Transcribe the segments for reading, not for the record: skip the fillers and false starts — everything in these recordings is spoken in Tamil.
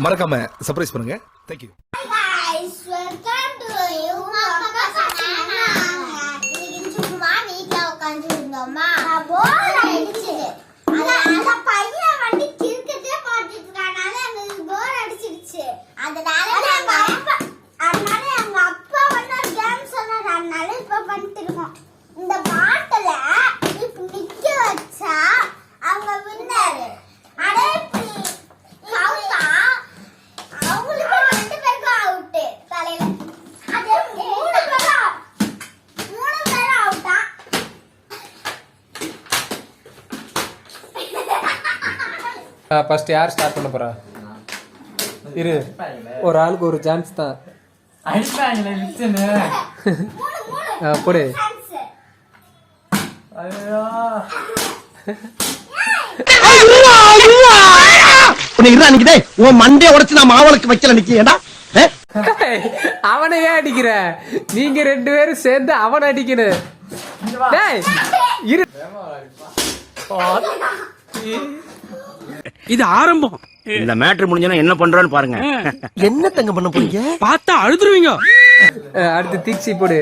மறக்காம சர்ப்ரைஸ் பண்ணுங்க. தேங்க்யூ. இந்த பாட்டில இப்ப நிக்க வச்சா அவங்க வின்னாரு அவங்களுக்கு 2 பேருக்கும் அவுட் தலையில. அது 3 பேரும் அவுட்டா. ஃபர்ஸ்ட் யார் ஸ்டார்ட் பண்ண போறா? இரு, ஒரு ஆளுக்கு ஒரு சான்ஸ் தான். அடிப்பாங்களே மிச்சனு. போடு. ஐயோ உன் மண்டே உடைச்சு நான் மாவளுக்கு வைக்கல நிக்கிறேன்டா. அவனை ஏன் அடிக்கிற? நீங்க 2 பேரும் சேர்ந்து அவனை அடிக்கணும். இது ஆரம்பம். இந்த மேட்ரு முடிஞ்சா என்ன பண்றான்னு பாருங்க. என்ன தங்க பண்ண போறீங்க? பார்த்தா அழுதுருவீங்க. அடுத்து தீக்ஷி போடு.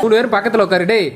மூணு பேரும் பக்கத்துல உட்காரு. டேய்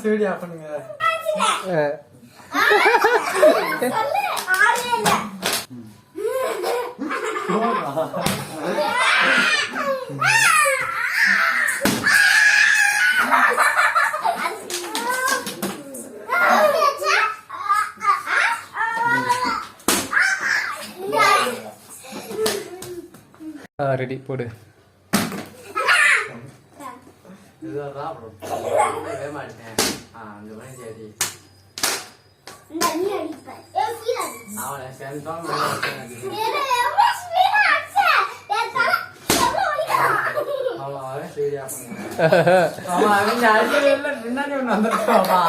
வீடியோ பண்ணுங்க. ரெடி போடு. பின்னாடி ஒண்ணு வந்துருக்கோமா?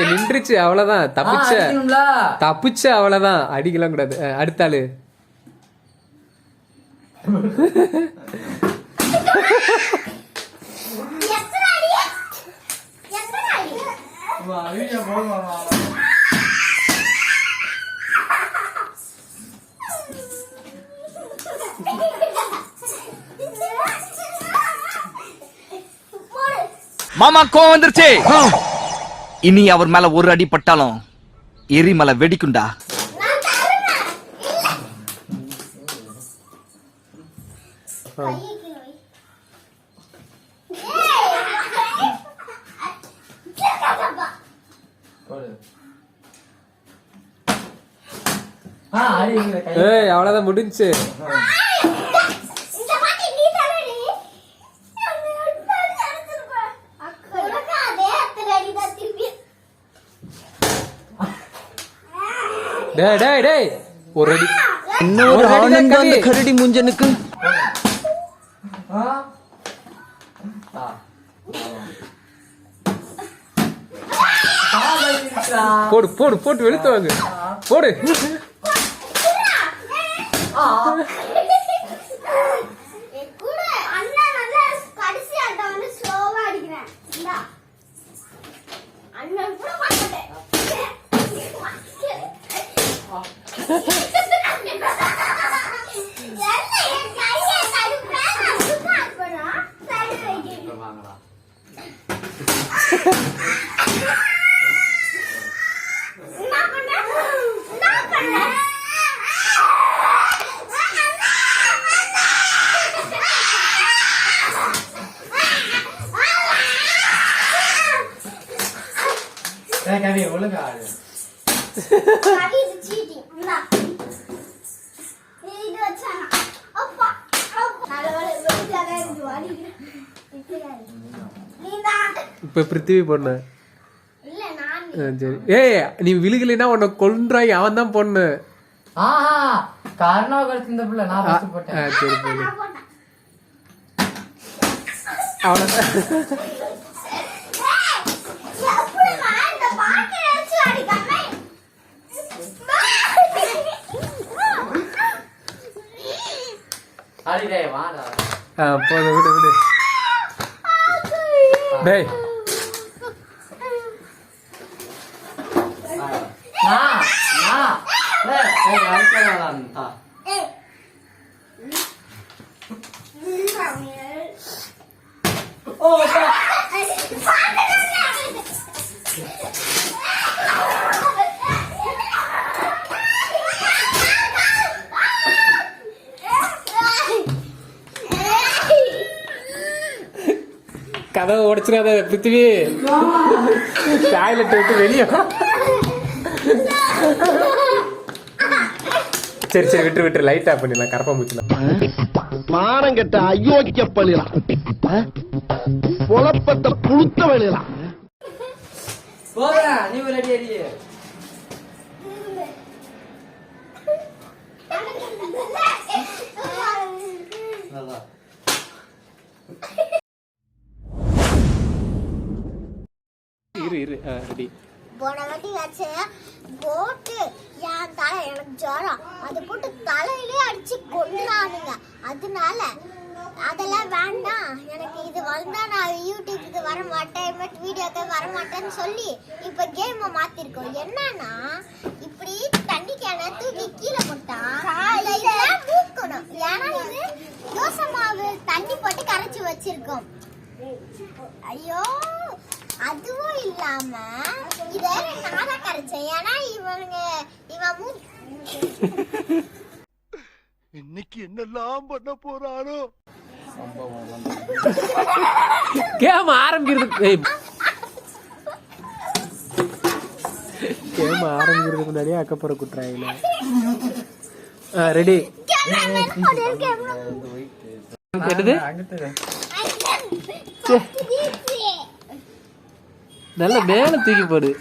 நின்றுச்சு, அவ்வளவுதான். தப்பிச்ச அவ்வளவுதான். அடிக்கலாம் கூடாது. அடுத்த ஆளு. மாமா கோவம் வந்துருச்சு. இனி அவர் மேல ஒரு அடி பட்டாலும் எரிமலை வெடிக்குண்டா. ஏய் அவ்வளவுதான் முடிஞ்சுச்சு. இந்த வாட்டி நீ தரடி. உனக்கு அதே அத்தனை அடிதான் திருப்பி. டேய் டேய் டேய் ஒரு அடி. என்ன ஒரு ஆனந்தம் அந்த கரடி முஞ்சனுக்கு. போடு போடு போட்டு வெளுத்து வாங்க போடு. கூட அண்ணா நல்லா கடைசி ஆட்டம் வந்து ஸ்லோவா அடிக்கிறேன். இந்தா. அண்ணன் கூட மாட்டேன். இப்ப பிருத்திவி பொண்ணு. சரி ஏய் நீ விழுகலைன்னா உன்னை கொன்றாய். அவன் தான் பொண்ணு. சரி போடு அவ்வளவுதான். போதும் விடு விடு. டேய் கதவை உடைச்சிடாத பிருத்திவி. டாய்லெட் விட்டு வெளியே. சரி சரி விட்டு விட்டு லைட் ஆஃப் பண்ணிடலாம். கரப்பா மூச்சுலாம் மானம் கெட்ட அயோக்கிய பள்ளிலாம் பொழப்பத்தை புழுத்த வழியலாம். நீ ஒரு அடி அடி. இரு இரு ரெடி. போன வாட்டி வச்சு போட்டு என் தலை எனக்கு ஜுரம் அது போட்டு தலையிலே அடிச்சு கொண்டானுங்க. அதனால அதெல்லாம் வேண்டாம் எனக்கு இது வந்தா நான் யூடியூப்க்கு வர மாட்டேன் வீடியோக்கு வர மாட்டேன்னு சொல்லி இப்ப கேமை மாத்திருக்கோம். என்னன்னா இப்படி தண்ணி கேனை தூக்கி கீழே போட்டா மூக்கணும். ஏன்னா இது தோசை மாவு தண்ணி போட்டு கரைச்சி வச்சிருக்கோம். ஐயோ அதுவும் இல்லாம இத நானா கரைச்சேன். ஏன்னா இவன் இன்னைக்கு என்னெல்லாம் பண்ண போறானோ. கேம் ஆரம்பிக்கிறது. கேம் ஆரம்பிக்கிறதுக்கு முன்னாடியே அக்கப்புறம் குட்டுறாங்க. ரெடி. நல்ல மேல தூக்கி போடு.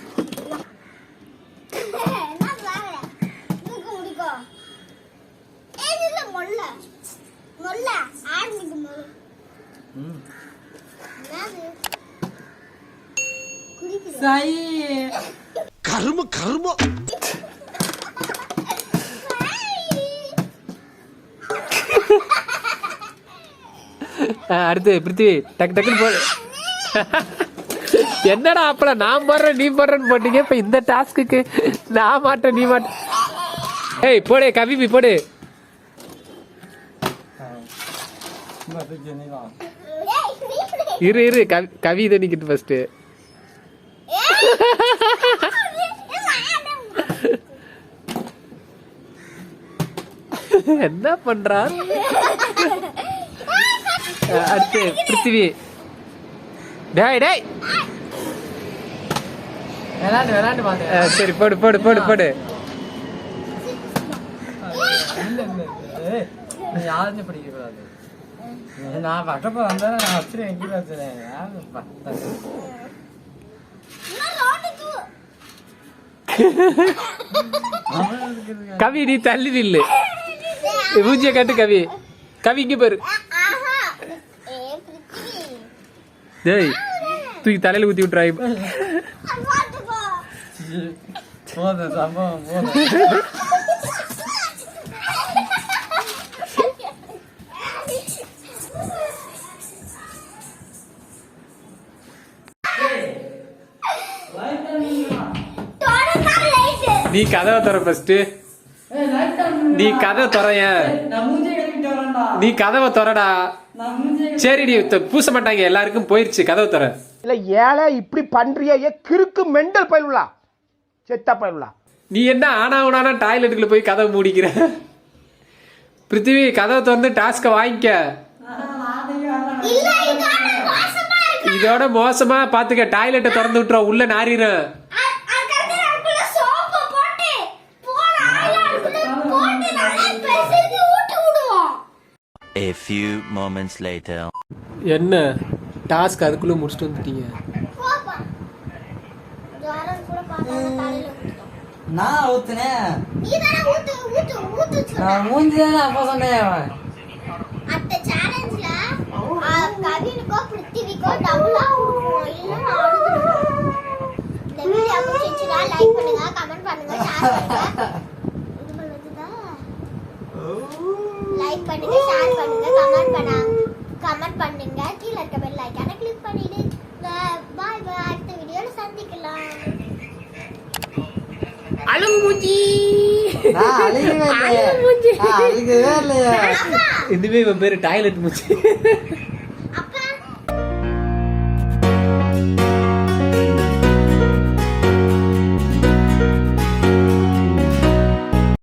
கரும கரும. அடுத்து பிருத்திவி டக்கு டக்குன்னு போடு. என்னடா அப்பல நான் போடுறேன் நீ போடுறேன்னு போட்டீங்க. இப்ப இந்த டாஸ்க்கு நான் மாட்டேன் நீ மாட்டேன். ஏய் போடு கவிபி போடு. இரு இரு கவி இதை நிக்கிட்டு ஃபர்ஸ்ட். என்ன பண்றா? அடுத்து பிருத்திவி. டேய் டேய் விளாண்டு விளாண்டு பாத்து. சரி போடு போடு போடு போடு. நீ யாருமே படிக்க கூடாது. நான் பக்கப்ப வந்தா நான் வச்சிருக்கேன், எங்க வச்சிருக்கேன். கவி நீ தள்ளி நில்லு. மூஞ்சிய காட்டு கவி. கவி இங்க பாரு. டேய் தூக்கி தலையில ஊத்தி விட்டுறாய். போதும் சம்பவம் போதும். நீ கதவை தர ஃபர்ஸ்ட். நீ கதவை தரைய. நீ கதவை தரடா. சரி நீ பூச மாட்டாங்க, எல்லாருக்கும் போயிருச்சு, கதவை தர. இல்ல ஏழை இப்படி பண்றியே கிறுக்கு மெண்டல் பயிலுலா செத்தா பயிலுலா. நீ என்ன ஆனாவுனானா டாய்லெட்டுக்குள்ள போய் கதவை மூடிக்கிற. பிருத்திவி கதவை திறந்து டாஸ்க வாங்கிக்க. இதோட மோசமா பாத்துக்க, டாய்லெட்டை திறந்து விட்டுறோம், உள்ள நாரிடும். A few moments later. என்ன டாஸ்க் அதுக்குள்ள முடிச்சுட்டு வந்துட்டீங்க. நான் ஊத்துனேன். நான் மூஞ்சிதானே அப்ப சொன்னேன். அந்த சேலஞ்ச்ல கவினுக்கோ பிருத்திவிக்கோ டபுளா கொடுக்கணும், இல்லைன்னா அழுதுருவோம். இந்த வீடியோ பிடிச்சிருந்தா லைக் பண்ணுங்க, கமெண்ட் பண்ணுங்க, ஷேர் பண்ணுங்க. இது பண்ணுதா? லைக் பண்ணுங்க, ஷேர் பண்ணுங்க, கமெண்ட் பண்ணுங்க. கீழ இருக்க பெல் ஐகானை கிளிக் பண்ணிடுங்க. பாய் பாய், அடுத்த வீடியோல சந்திக்கலாம். அழுங்குஞ்சி. அழுகவே இல்லையா? இதுவே இவன் பேரு டாய்லெட் மூச்சி.